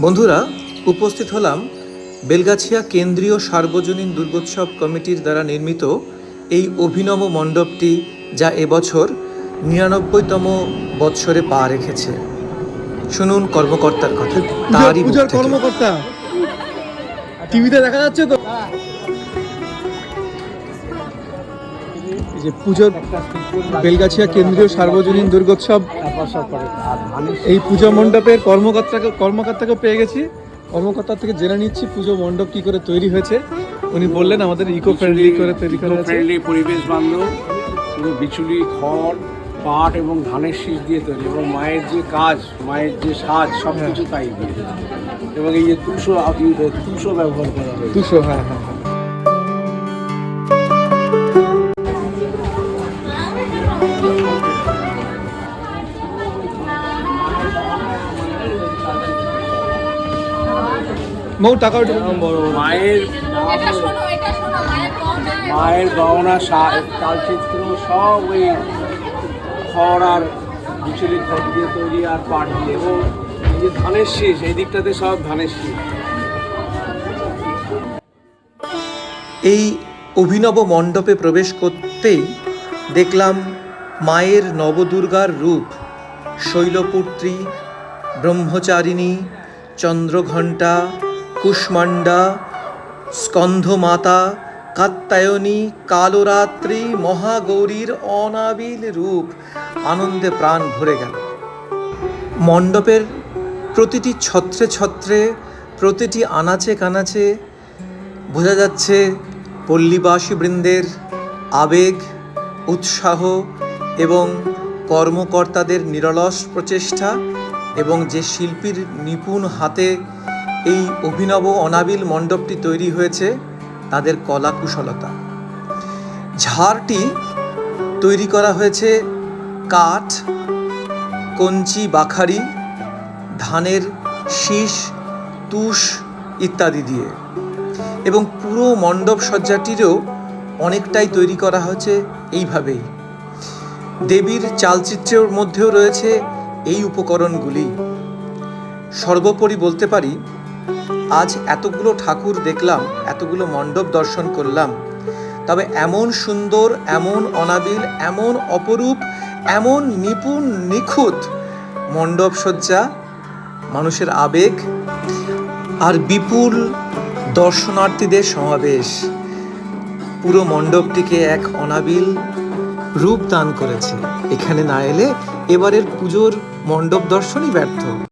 বন্ধুরা, উপস্থিত হলাম বেলগাছিয়া কেন্দ্রীয় সার্বজনীন দুর্গোৎসব কমিটির দ্বারা নির্মিত এই অভিনব মণ্ডপটি, যা এবছর ৯৯তম বৎসরে পা রেখেছে। শুনুন কর্মকর্তার কথা। তারই পূজার কর্মকর্তা টিভিতে দেখা যাচ্ছে তো, এই যে পুজোর বেলগাছিয়া কেন্দ্রীয় সার্বজনীন দুর্গোৎসব এই পূজা মণ্ডপের কর্মকর্তাকে পেয়ে গেছি। কর্মকর্তার থেকে জেনে নিচ্ছি পুজো মণ্ডপ কি করে তৈরি হয়েছে। উনি বললেন আমাদের ইকো ফ্রেন্ডলি করে তৈরি করা হয়েছে, পরিবেশ বান্ধব, পুরো বিচুলি, খড়, পাট এবং ধানের শীষ দিয়ে তৈরি, এবং মায়ের যে কাজ, মায়ের যে সাজ, সব কিছু তাই দিয়ে, এবং এই যে তুষো ব্যবহার করা হয়। দুশো, হ্যাঁ হ্যাঁ হ্যাঁ। মৌ টাকা মায়ের গহনা, চালচিত্র সব ওই খড় আর বিচুলি, খড় দিয়ে তৈরি আর পাট দিয়ে, এবং এই যে ধানের শীষ, এই দিকটাতে সব ধানের শীষ। এই অভিনব মণ্ডপে প্রবেশ করতেই দেখলাম মায়ের নবদুর্গার রূপ, শৈলপুত্রী, ব্রহ্মচারিণী, চন্দ্রঘণ্টা, কুষ্মাণ্ডা, স্কন্ধমাতা, কাত্যায়নী, কালরাত্রি, মহাগৌরীর অনাবিল রূপ আনন্দে প্রাণ ভরে গেল। মণ্ডপের প্রতিটি ছত্রে ছত্রে, প্রতিটি আনাচে কানাচে বোঝা যাচ্ছে পল্লীবাসী বৃন্দের আবেগ, উৎসাহ এবং কর্মকর্তাদের নিরলস প্রচেষ্টা, এবং যে শিল্পীর নিপুণ হাতে এই অভিনব অনাবিল মণ্ডপটি তৈরি হয়েছে তাদের কলাকুশলতা। ঝাড়টি তৈরি করা হয়েছে কাঠ, কঞ্চি, বাখারি, ধানের শীষ, তুষ ইত্যাদি দিয়ে, এবং পুরো মণ্ডপ সজ্জাটিরও অনেকটাই তৈরি করা হয়েছে এইভাবেই। দেবীর চালচিত্রের মধ্যেও রয়েছে এই উপকরণগুলি। সর্বোপরি বলতে পারি, আজ এতগুলো ঠাকুর দেখলাম, এতগুলো মণ্ডপ দর্শন করলাম, তবে এমন সুন্দর, এমন অনাবিল, এমন অপরূপ, এমন নিপুণ নিখুঁত মণ্ডপ সজ্জা, মানুষের আবেগ আর বিপুল দর্শনার্থীদের সমাবেশ পুরো মণ্ডপটিকে এক অনাবিল রূপ দান করেছে। এখানে না এলে এবারের পুজোর মণ্ডপ দর্শনই ব্যর্থ।